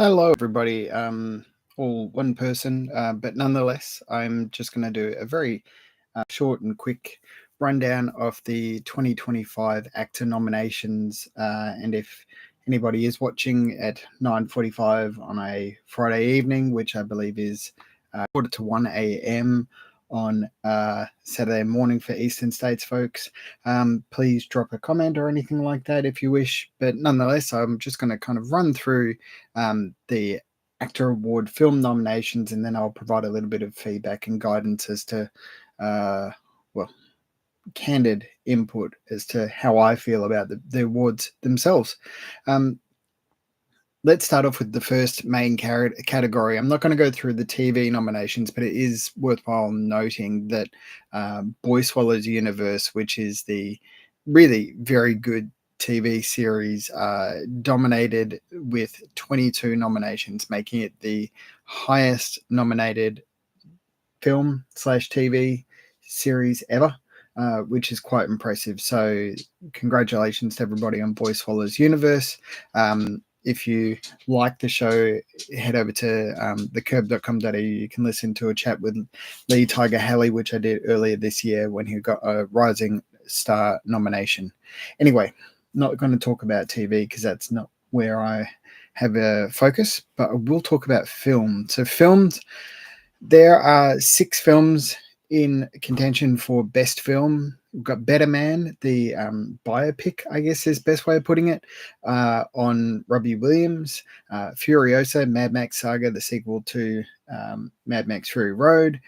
Hello, everybody. All one person, but nonetheless, I'm just going to do a very short and quick rundown of the 2025 AACTA nominations. And if anybody is watching at 9:45 on a Friday evening, which I believe is quarter to 1 a.m. on Saturday morning for Eastern States folks, please drop a comment or anything like that if you wish. But nonetheless, I'm just going to kind of run through the AACTA Award film nominations, and then I'll provide a little bit of feedback and guidance as to, well, candid input as to how I feel about the awards themselves. Let's start off with the first main category. I'm not going to go through the TV nominations, but it is worthwhile noting that Boy Swallows Universe, which is the really very good TV series, dominated with 22 nominations, making it the highest nominated film/TV series ever, which is quite impressive. So congratulations to everybody on Boy Swallows Universe. If you like the show, head over to thecurb.com.au. You can listen to a chat with Lee Tiger Haley, which I did earlier this year when he got a Rising Star nomination. Anyway, not going to talk about TV because that's not where I have a focus, but I will talk about film. So films, there are 6 films in contention for Best Film. We've got Better Man, the biopic, I guess is the best way of putting it, on Robbie Williams. Furiosa, Mad Max Saga, the sequel to Mad Max Fury Road.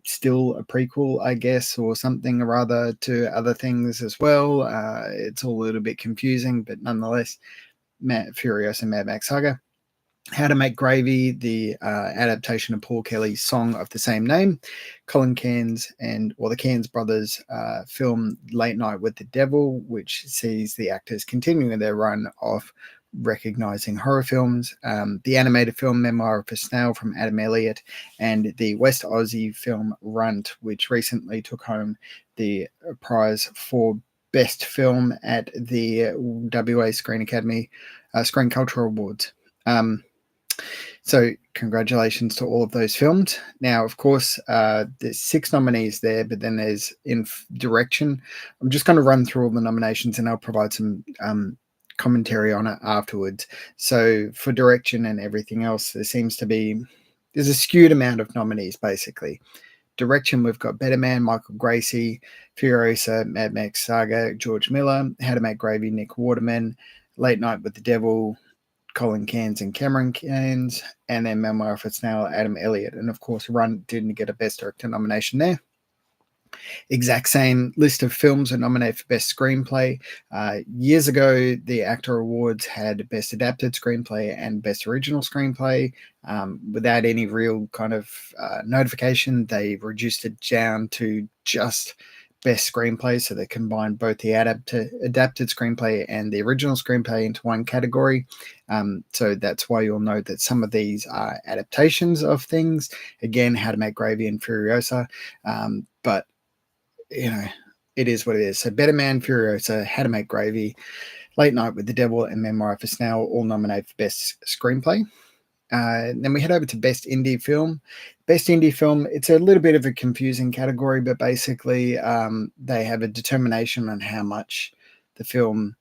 Still a prequel, I guess, or something or other to other things as well. It's all a little bit confusing, but nonetheless, Furiosa, Mad Max Saga. How to Make Gravy, the adaptation of Paul Kelly's song of the same name. Colin Cairns the Cairns brothers film Late Night with the Devil, which sees the actors continuing their run of recognizing horror films. The animated film Memoir of a Snail from Adam Elliott, and the West Aussie film Runt, which recently took home the prize for Best Film at the WA Screen Academy Screen Cultural Awards. So congratulations to all of those films. Now, of course, there's 6 nominees there, but then there's in direction. I'm just going to run through all the nominations and I'll provide some commentary on it afterwards. So for direction and everything else, there's a skewed amount of nominees, basically. Direction, we've got Better Man, Michael Gracie. Furiosa, Mad Max Saga, George Miller. How to Make Gravy, Nick Waterman. Late Night with the Devil, Colin Cairns and Cameron Cairns, and then Memoir of a Snail, Adam Elliott. And of course, Run didn't get a Best Director nomination there. Exact same list of films are nominated for Best Screenplay. Years ago, the AACTA Awards had Best Adapted Screenplay and Best Original Screenplay. Without any real kind of notification, they reduced it down to just Best Screenplay, so they combined both the adapted screenplay and the original screenplay into one category. So that's why you'll note that some of these are adaptations of things. Again, How to Make Gravy and Furiosa, but it is what it is. So Better Man, Furiosa, How to Make Gravy, Late Night with the Devil, and Memoir of a Snail all nominated for Best Screenplay. Then we head over to Best Indie Film. Best Indie Film, it's a little bit of a confusing category, but basically they have a determination on how much the film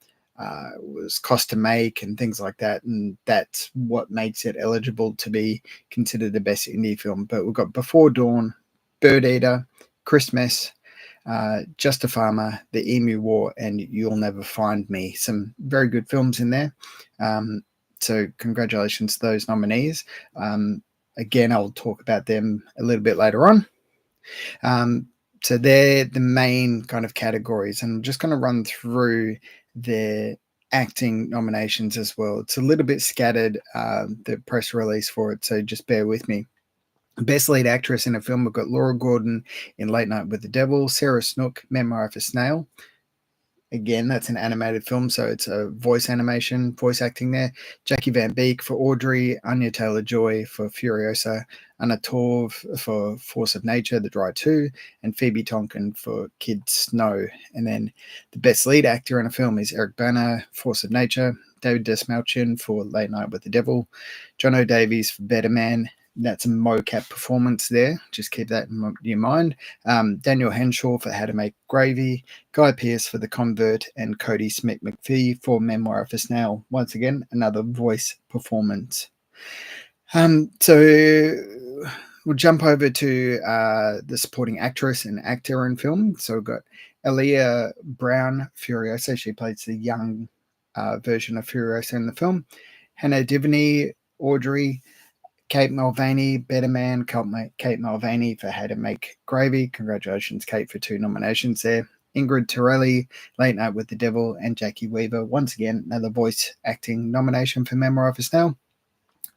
was cost to make and things like that, and that's what makes it eligible to be considered the best indie film. But we've got Before Dawn, Bird Eater, Christmas, Just a Farmer, The Emu War, and You'll Never Find Me. Some very good films in there. So congratulations to those nominees. Again, I'll talk about them a little bit later on. So they're the main kind of categories, and I'm just going to run through their acting nominations as well. It's a little bit scattered, the press release for it, so just bear with me. Best Lead Actress in a Film, we've got Laura Gordon in Late Night with the Devil, Sarah Snook, Memoir of a Snail. again, that's an animated film, so it's a voice animation, voice acting there. Jackie Van Beek for Audrey, Anya Taylor-Joy for Furiosa, Anna Torv for Force of Nature, The Dry 2, and Phoebe Tonkin for Kid Snow. And then the best lead actor in a film is Eric Bana, Force of Nature, David Desmalchin for Late Night with the Devil, John O'Davies for Better Man. That's a mocap performance there. Just keep that in your mind. Daniel Henshaw for How to Make Gravy, Guy Pearce for The Convert, and Cody Smith McPhee for Memoir of a Snail. Once again, another voice performance. So we'll jump over to the supporting actress and actor in film. So we've got Aaliyah Brown Furiosa. She plays the young version of Furiosa in the film. Hannah Divney, Audrey. Kate Mulvaney, Better Man, Kate Mulvaney for How to Make Gravy. Congratulations, Kate, for 2 nominations there. Ingrid Torelli, Late Night with the Devil, and Jackie Weaver. Once again, another voice acting nomination for Memoir of a Snail.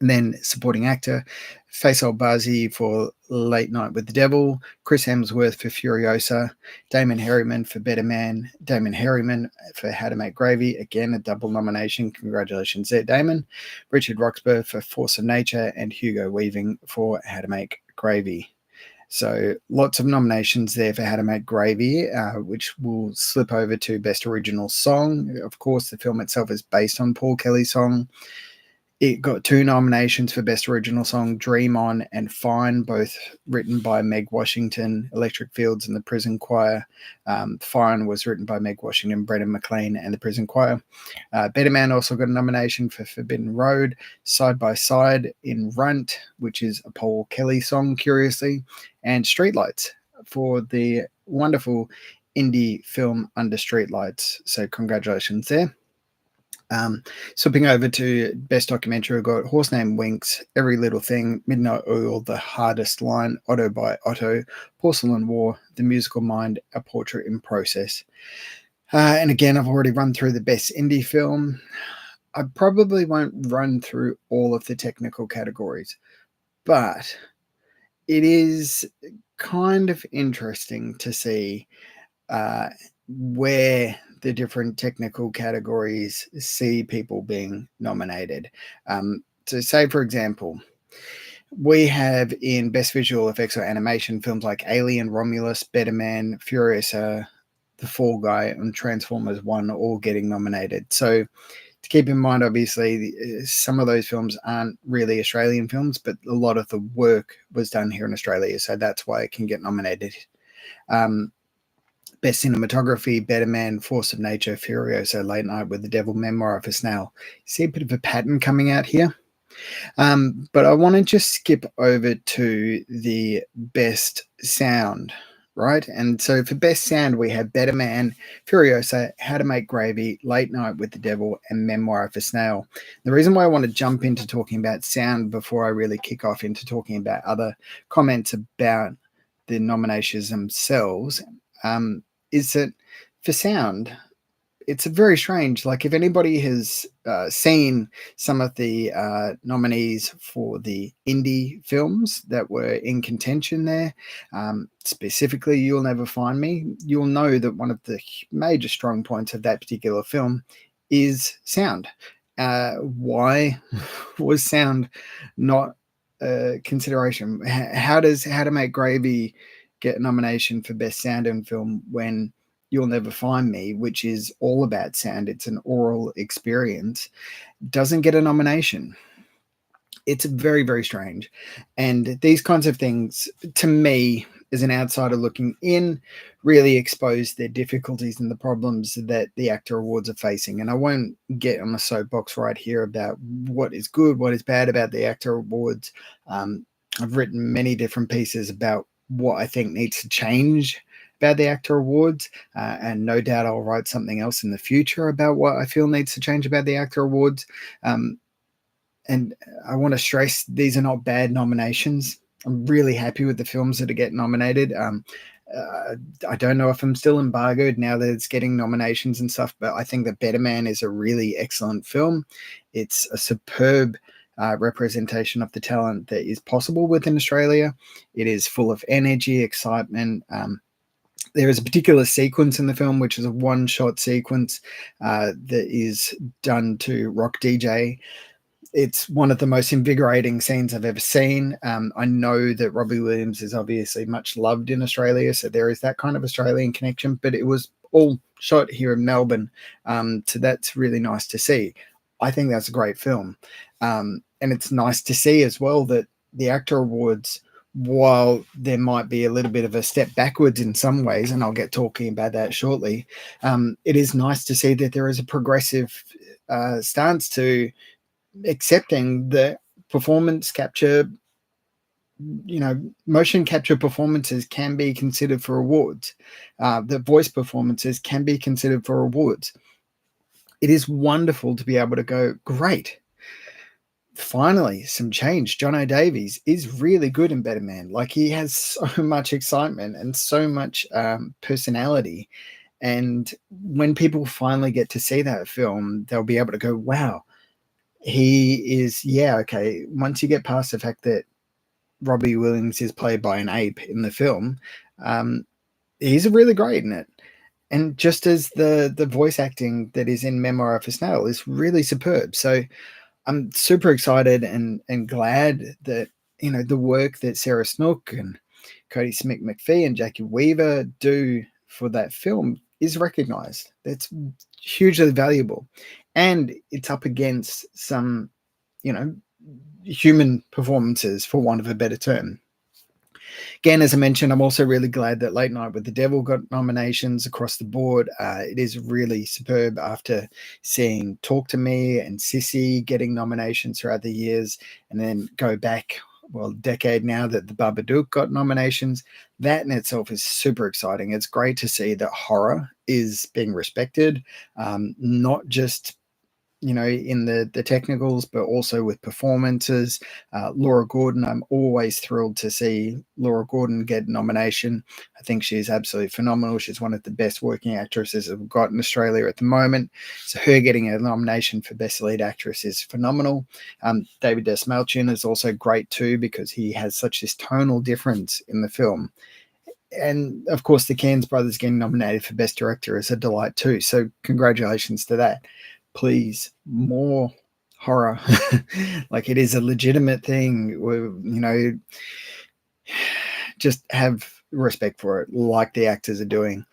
And then supporting actor, Faisal Bazi for Late Night with the Devil, Chris Hemsworth for Furiosa, Damon Herriman for Better Man, Damon Herriman for How to Make Gravy, again a double nomination, congratulations there, Damon, Richard Roxburgh for Force of Nature, and Hugo Weaving for How to Make Gravy. So lots of nominations there for How to Make Gravy, which will slip over to Best Original Song. Of course, the film itself is based on Paul Kelly's song. It got 2 nominations for Best Original Song, Dream On and Fine, both written by Meg Washington, Electric Fields and the Prison Choir. Fine was written by Meg Washington, Brendan McLean and the Prison Choir. Better Man also got a nomination for Forbidden Road, Side by Side in Runt, which is a Paul Kelly song, curiously, and Streetlights for the wonderful indie film Under Streetlights. So congratulations there. Slipping over to Best Documentary, we've got Horse Named Winks, Every Little Thing, Midnight Oil, The Hardest Line, Otto by Otto, Porcelain War, The Musical Mind, A Portrait in Process. And again, I've already run through the Best Indie Film. I probably won't run through all of the technical categories, but it is kind of interesting to see where the different technical categories see people being nominated. So say, for example, we have in Best Visual Effects or Animation films like Alien, Romulus, Better Man, Furiosa, The Fall Guy, and Transformers 1 all getting nominated. So to keep in mind, obviously, some of those films aren't really Australian films, but a lot of the work was done here in Australia, so that's why it can get nominated. Best Cinematography, Better Man, Force of Nature, Furiosa, Late Night with the Devil, Memoir of a Snail. See a bit of a pattern coming out here. But I want to just skip over to the Best Sound, right? And so for Best Sound, we have Better Man, Furiosa, How to Make Gravy, Late Night with the Devil, and Memoir of a Snail. The reason why I want to jump into talking about sound before I really kick off into talking about other comments about the nominations themselves is that for sound, it's very strange. Like, if anybody has seen some of the nominees for the indie films that were in contention there, specifically You'll Never Find Me, you'll know that one of the major strong points of that particular film is sound. Why was sound not a consideration? How does How to Make Gravy get a nomination for Best Sound in Film when You'll Never Find Me, which is all about sound, it's an oral experience, doesn't get a nomination? It's very, very strange. And these kinds of things, to me, as an outsider looking in, really expose their difficulties and the problems that the AACTA Awards are facing. And I won't get on the soapbox right here about what is good, what is bad about the AACTA Awards. I've written many different pieces about what I think needs to change about the AACTA Awards, and no doubt I'll write something else in the future about what I feel needs to change about the AACTA Awards. And I want to stress, these are not bad nominations. I'm really happy with the films that get nominated. I don't know if I'm still embargoed now that it's getting nominations and stuff, but I think that Better Man is a really excellent film. It's a superb representation of the talent that is possible within Australia. It is full of energy, excitement, There is a particular sequence in the film, which is a one-shot sequence that is done to Rock DJ. It's one of the most invigorating scenes I've ever seen. I know that Robbie Williams is obviously much loved in Australia, so there is that kind of Australian connection, but it was all shot here in Melbourne. So that's really nice to see. I think that's a great film. And it's nice to see as well that the AACTA Awards, while there might be a little bit of a step backwards in some ways, and I'll get talking about that shortly, it is nice to see that there is a progressive stance to accepting that performance capture, motion capture performances can be considered for awards, that voice performances can be considered for awards. It is wonderful to be able to go, great, finally some change. John O'Davies is really good in Better Man. Like, he has so much excitement and so much personality, and when people finally get to see that film, they'll be able to go, wow, he is, yeah, okay. Once you get past the fact that Robbie Williams is played by an ape in the film, he's really great in it. And just as the voice acting that is in Memoir of a Snail is really superb. So I'm super excited and glad that, the work that Sarah Snook and Cody Smith McPhee and Jackie Weaver do for that film is recognized. That's hugely valuable. And it's up against some, human performances, for want of a better term. Again, as I mentioned, I'm also really glad that Late Night with the Devil got nominations across the board. It is really superb after seeing Talk to Me and Sissy getting nominations throughout the years, and then go back, a decade now that the Babadook got nominations. That in itself is super exciting. It's great to see that horror is being respected, not just in the technicals, but also with performances. Laura Gordon, I'm always thrilled to see Laura Gordon get nomination. I think she's absolutely phenomenal. She's one of the best working actresses we've got in Australia at the moment. So her getting a nomination for Best Lead Actress is phenomenal. David Desmalchian is also great too, because he has such this tonal difference in the film. And of course, the Cairns brothers getting nominated for Best Director is a delight too. So congratulations to that. Please, more horror. Like, it is a legitimate thing. Just have respect for it, like the actors are doing.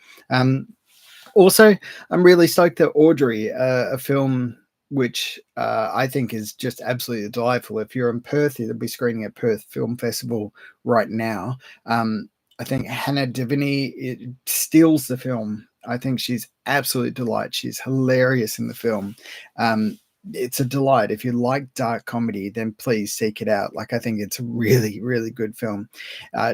Also, I'm really stoked that Audrey, a film which I think is just absolutely delightful. If you're in Perth, it'll be screening at Perth Film Festival right now. I think Hannah Devaney, it steals the film. I think she's absolute delight. She's hilarious in the film. It's a delight. If you like dark comedy, then please seek it out. Like, I think it's a really, really good film.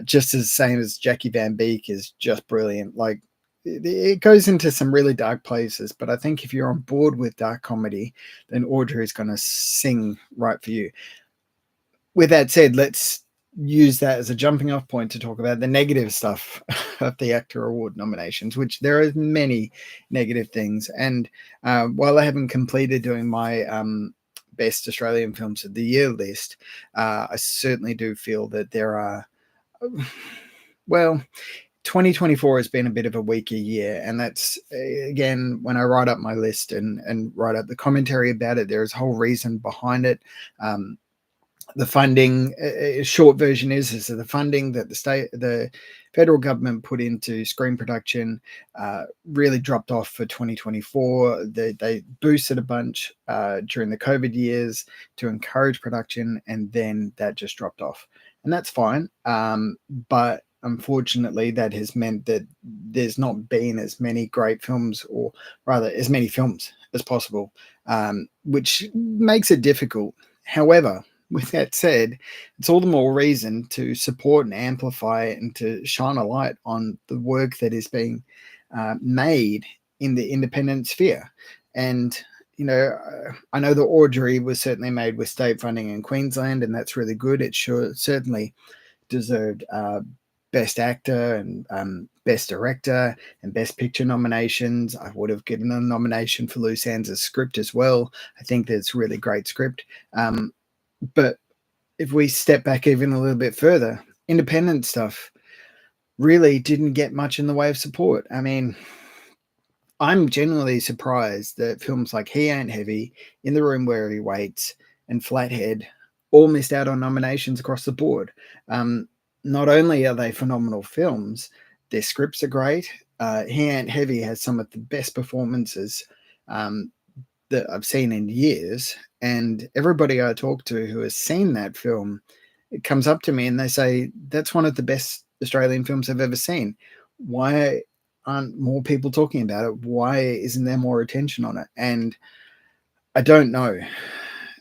Just as same as Jackie Van Beek is just brilliant. Like, it goes into some really dark places, but I think if you're on board with dark comedy, then Audrey is going to sing right for you. With that said, let's use that as a jumping off point to talk about the negative stuff of the AACTA Award nominations, which there are many negative things. And while I haven't completed doing my best Australian films of the year list, I certainly do feel that there are, 2024 has been a bit of a weaker year, and that's, again, when I write up my list and write up the commentary about it, there's a whole reason behind it. The funding, short version is the funding that the federal government put into screen production really dropped off for 2024. They boosted a bunch during the COVID years to encourage production, and then that just dropped off, and that's fine. But unfortunately, that has meant that there's not been as many great films, or rather as many films as possible, which makes it difficult. However, with that said, it's all the more reason to support and amplify and to shine a light on the work that is being made in the independent sphere. And, I know the Audrey was certainly made with state funding in Queensland, and that's really good. It certainly deserved Best Actor and Best Director and Best Picture nominations. I would have given a nomination for Lou Sands' script as well. I think that's a really great script. But if we step back even a little bit further, independent stuff, really didn't get much in the way of support. I mean, I'm genuinely surprised that films like He Ain't Heavy, In the Room Where He Waits, and Flathead all missed out on nominations across the board. Um, Not only are they phenomenal films, their scripts are great. He Ain't Heavy has some of the best performances um, that I've seen in years. And everybody I talk to who has seen that film, it comes up to me and they say, that's one of the best Australian films I've ever seen. Why aren't more people talking about it? Why isn't there more attention on it? And I don't know.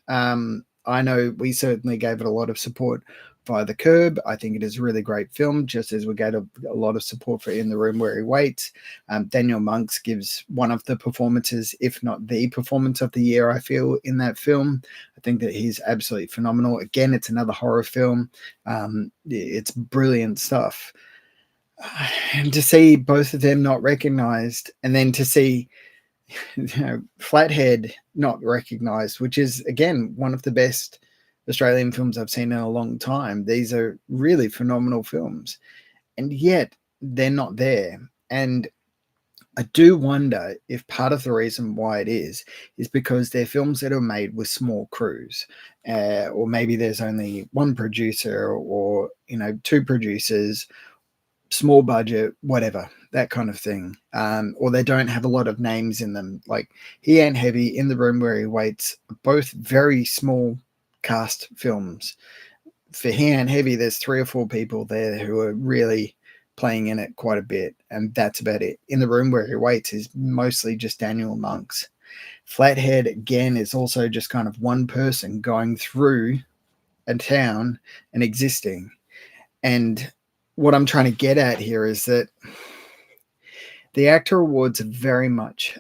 I know we certainly gave it a lot of support via The Curb. I think it is a really great film, just as we gave a lot of support for In the Room Where He Waits. Daniel Monks gives one of the performances, if not the performance of the year, I feel, in that film. I think that he's absolutely phenomenal. Again, it's another horror film. It's brilliant stuff. And to see both of them not recognized, and then to see Flathead not recognized, which is again one of the best Australian films I've seen in a long time. These are really phenomenal films, and yet they're not there. And I do wonder if part of the reason why it is because they're films that are made with small crews, or maybe there's only one producer, or two producers, small budget, whatever, that kind of thing. Or they don't have a lot of names in them. Like He Ain't Heavy, In the Room Where He Waits, both very small cast films. For He Ain't Heavy, there's 3 or 4 people there who are really playing in it quite a bit, and that's about it. In the Room Where He Waits is mostly just Daniel Monks. Flathead, again, is also just kind of one person going through a town and existing. And what I'm trying to get at here is that the AACTA Awards are very much,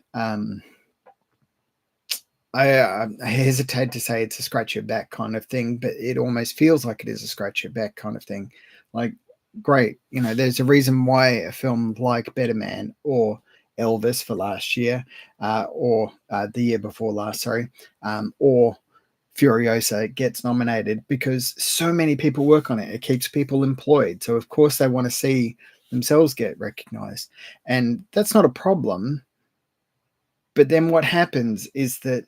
I hesitate to say it's a scratch your back kind of thing, but it almost feels like it is a scratch your back kind of thing. Like, great, there's a reason why a film like Better Man or Elvis for last year, or the year before last, sorry, or Furiosa gets nominated, because so many people work on it. It keeps people employed. So of course they want to see themselves get recognized. And that's not a problem. But then what happens is that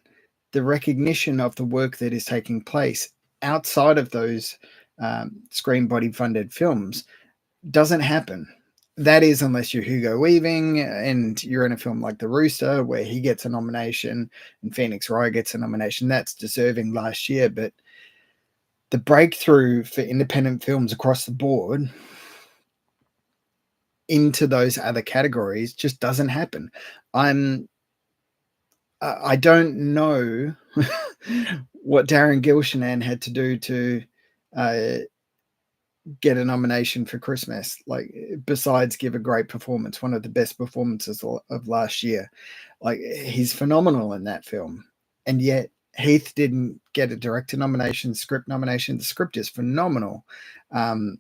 the recognition of the work that is taking place outside of those screen body funded films doesn't happen. That is, unless you're Hugo Weaving and you're in a film like The Rooster, where he gets a nomination and Phoenix Wright gets a nomination. That's deserving last year. But the breakthrough for independent films across the board into those other categories just doesn't happen. I don't know what Darren Gilshanan had to do to get a nomination for Christmas, like, besides give a great performance, one of the best performances of last year. Like, he's phenomenal in that film. And yet Heath didn't get a director nomination, script nomination. The script is phenomenal.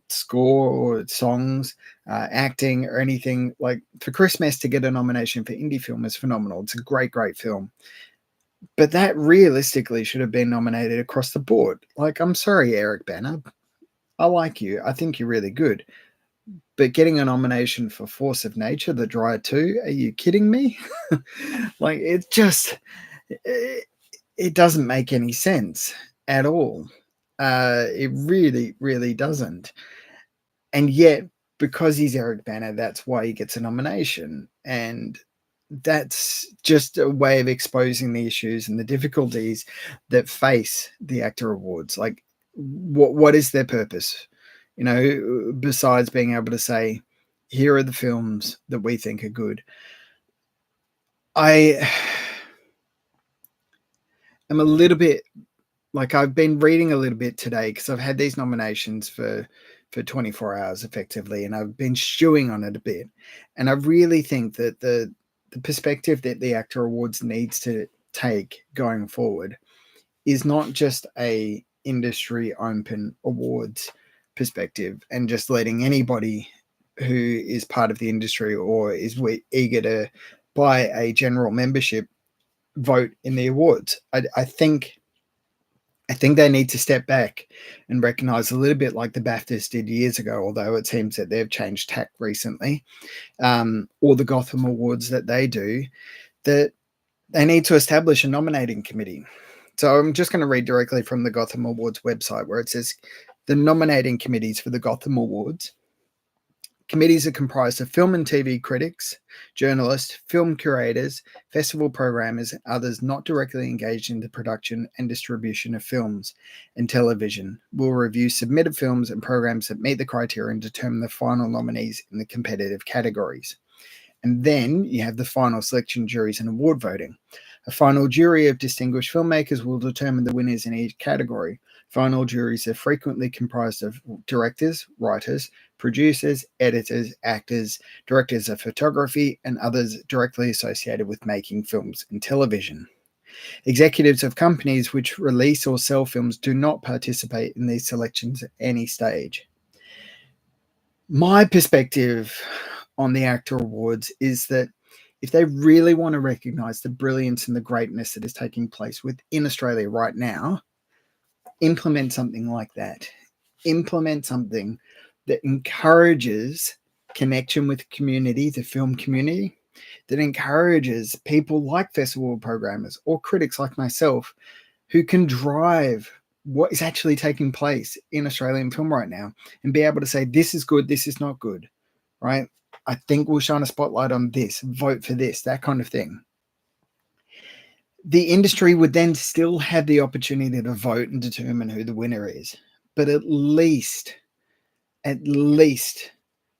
Score or songs, acting or anything. Like, for Christmas to get a nomination for indie film is phenomenal. It's a great, great film. But that realistically should have been nominated across the board. Like, I'm sorry, Eric Bana, I like you. I think you're really good. But getting a nomination for Force of Nature, The Dry 2, are you kidding me? Like, it just, it doesn't make any sense at all. It really, really doesn't. And yet, because he's Eric Bana, that's why he gets a nomination. And that's just a way of exposing the issues and the difficulties that face the AACTA Awards. Like, what is their purpose? Besides being able to say, here are the films that we think are good. I am a little bit, like, I've been reading a little bit today because I've had these nominations for 24 hours effectively, and I've been stewing on it a bit. And I really think that the perspective that the AACTA Awards needs to take going forward is not just a industry open awards perspective and just letting anybody who is part of the industry or is eager to buy a general membership vote in the awards. I think I think they need to step back and recognize, a little bit like the BAFTAs did years ago, although it seems that they've changed tack recently, or the Gotham Awards that they do, that they need to establish a nominating committee. So I'm just going to read directly from the Gotham Awards website, where it says the nominating committees for the Gotham Awards. Committees are comprised of film and TV critics, journalists, film curators, festival programmers, and others not directly engaged in the production and distribution of films and television. Will review submitted films and programs that meet the criteria and determine the final nominees in the competitive categories. And then you have the final selection juries and award voting. A final jury of distinguished filmmakers will determine the winners in each category. Final juries are frequently comprised of directors, writers, producers, editors, actors, directors of photography, and others directly associated with making films and television. Executives of companies which release or sell films do not participate in these selections at any stage. My perspective on the AACTA Awards is that if they really want to recognize the brilliance and the greatness that is taking place within Australia right now, implement something like that. Implement something that encourages connection with the community, the film community, that encourages people like festival programmers or critics like myself who can drive what is actually taking place in Australian film right now and be able to say, this is good, this is not good, right? I think we'll shine a spotlight on this, vote for this, that kind of thing. The industry would then still have the opportunity to vote and determine who the winner is. But at least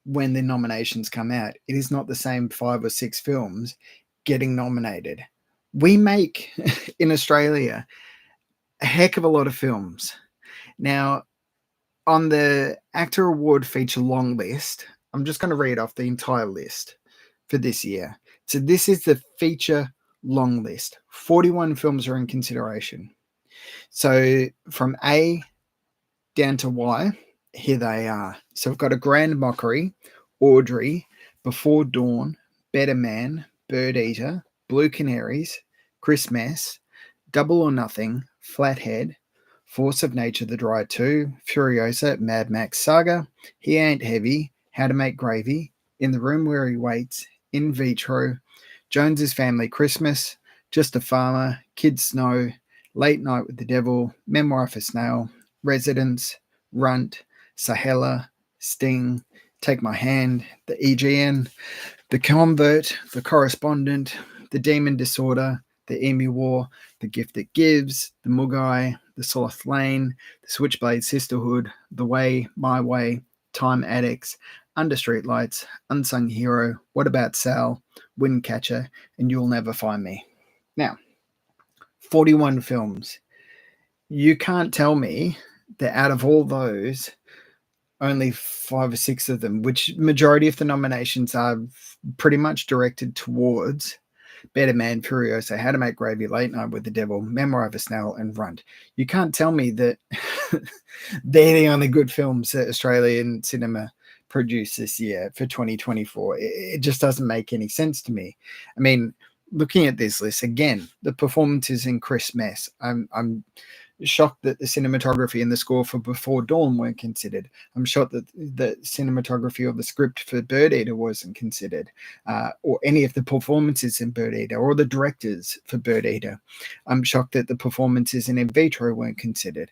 when the nominations come out, it is not the same 5 or 6 films getting nominated. We make in Australia a heck of a lot of films. Now, on the AACTA Award feature long list, I'm just going to read off the entire list for this year. So this is the feature long list. 41 films are in consideration. So from A down to Y, here they are. So we've got A Grand Mockery, Audrey, Before Dawn, Better Man, Bird Eater, Blue Canaries, Christmas, Double or Nothing, Flathead, Force of Nature, The Dry 2, Furiosa, Mad Max Saga, He Ain't Heavy, How to Make Gravy, In the Room Where He Waits, In Vitro, Jones's Family Christmas, Just a Farmer, Kid Snow, Late Night with the Devil, Memoir of a Snail, Residence, Runt, Sahela, Sting, Take My Hand, The EGN, The Convert, The Correspondent, The Demon Disorder, The Emu War, The Gift That Gives, The Mugai, The Sloth Lane, The Switchblade Sisterhood, The Way, My Way, Time Addicts, Under Streetlights, Unsung Hero, What About Sal, Windcatcher, and You'll Never Find Me. Now, 41 films. You can't tell me that out of all those, only 5 or 6 of them, which majority of the nominations are pretty much directed towards Better Man, Furiosa, How to Make Gravy, Late Night with the Devil, Memoir of a Snail, and Runt. You can't tell me that they're the only good films that Australian cinema produced this year for 2024. It just doesn't make any sense to me. I mean, looking at this list again, the performances in Christmas, I'm shocked that the cinematography and the score for Before Dawn weren't considered. I'm shocked that the cinematography or the script for Bird Eater wasn't considered, or any of the performances in Bird Eater, or the directors for Bird Eater. I'm shocked that the performances in Vitro weren't considered.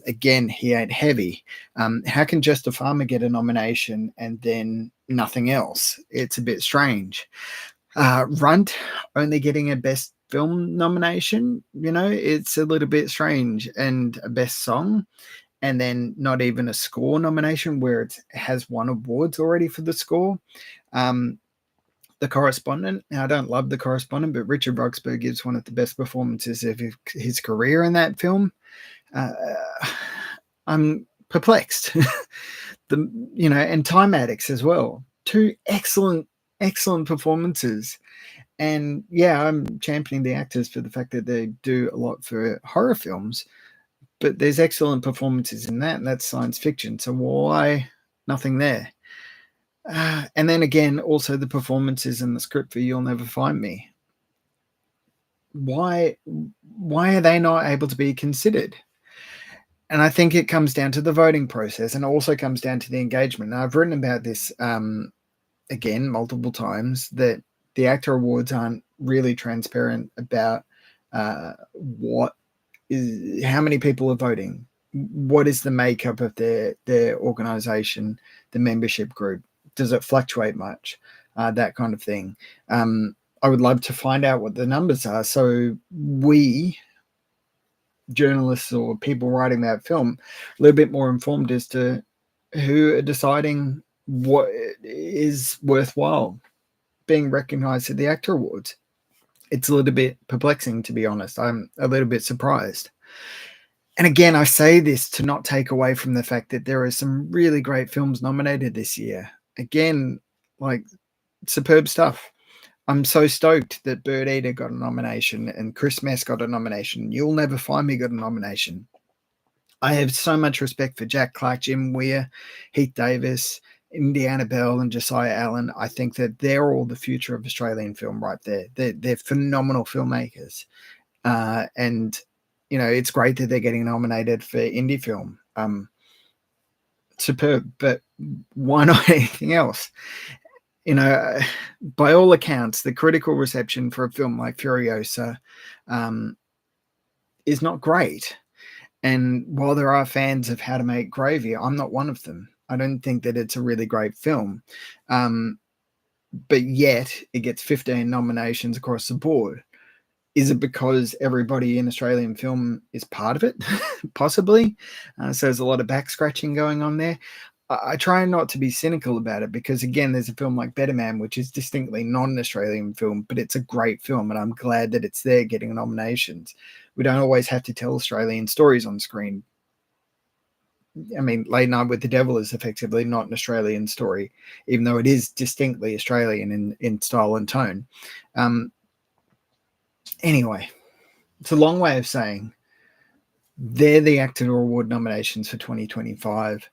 Again, He Ain't Heavy. How can Just a Farmer get a nomination and then nothing else? It's a bit strange. Runt only getting a Best Film nomination, it's a little bit strange, and a Best Song, and then not even a score nomination where it has won awards already for the score. The Correspondent, now I don't love The Correspondent, but Richard Roxburgh gives one of the best performances of his career in that film. I'm perplexed. And Time Addicts as well. 2 excellent performances. And yeah, I'm championing the actors for the fact that they do a lot for horror films, but there's excellent performances in that, and that's science fiction. So why nothing there? And then again, also the performances in the script for You'll Never Find Me. Why are they not able to be considered? And I think it comes down to the voting process, and also comes down to the engagement. And I've written about this again multiple times, that the AACTA Awards aren't really transparent about what is, how many people are voting, what is the makeup of their organization, the membership group, does it fluctuate much, that kind of thing. I would love to find out what the numbers are, so we journalists or people writing that film a little bit more informed as to who are deciding what is worthwhile being recognized at the AACTA Awards. It's a little bit perplexing, to be honest. I'm a little bit surprised. And again, I say this to not take away from the fact that there are some really great films nominated this year. Again, like, superb stuff. I'm so stoked that Bird Eater got a nomination and Chris Mess got a nomination. You'll Never Find Me got a nomination. I have so much respect for Jack Clark, Jim Weir, Heath Davis, Indiana Bell, and Josiah Allen. I think that they're all the future of Australian film right there. They're phenomenal filmmakers. And, you know, it's great that they're getting nominated for indie film. Superb, but why not anything else? You know, by all accounts, the critical reception for a film like Furiosa is not great. And while there are fans of How to Make Gravy, I'm not one of them. I don't think that it's a really great film. But yet it gets 15 nominations across the board. Is it because everybody in Australian film is part of it? Possibly. So there's a lot of back scratching going on there. I try not to be cynical about it, because, again, there's a film like Better Man, which is distinctly not an Australian film, but it's a great film, and I'm glad that it's there getting nominations. We don't always have to tell Australian stories on screen. I mean, Late Night with the Devil is effectively not an Australian story, even though it is distinctly Australian in style and tone. Anyway, it's a long way of saying they're the AACTA Award nominations for 2025.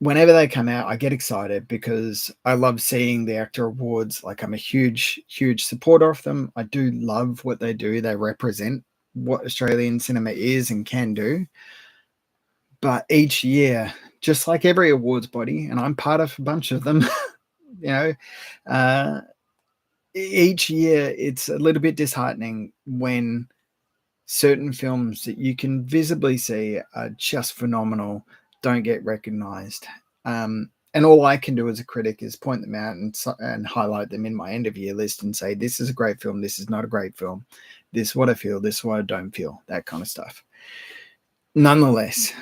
Whenever they come out, I get excited because I love seeing the AACTA Awards. Like, I'm a huge, huge supporter of them. I do love what they do. They represent what Australian cinema is and can do. But each year, just like every awards body, and I'm part of a bunch of them, you know, each year it's a little bit disheartening when certain films that you can visibly see are just phenomenal don't get recognized. And all I can do as a critic is point them out and highlight them in my end of year list and say, this is a great film, this is not a great film, this is what I feel, this is what I don't feel, that kind of stuff. Nonetheless,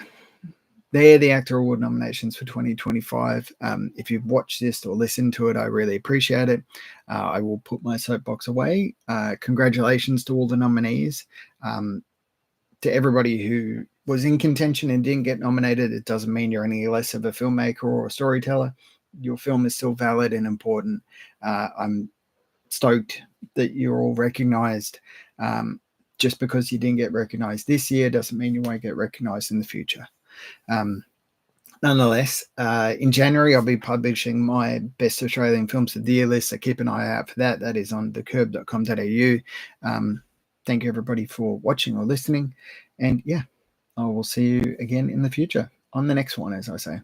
they're the AACTA Award nominations for 2025. If you've watched this or listened to it, I really appreciate it. I will put my soapbox away. Congratulations to all the nominees. To everybody who was in contention and didn't get nominated, it doesn't mean you're any less of a filmmaker or a storyteller. Your film is still valid and important. I'm stoked that you're all recognized. Just because you didn't get recognized this year doesn't mean you won't get recognized in the future. Nonetheless, in January, I'll be publishing my Best Australian Films of the Year list, so keep an eye out for that. That is on thecurb.com.au. Thank you, everybody, for watching or listening. And yeah, I will see you again in the future on the next one, as I say.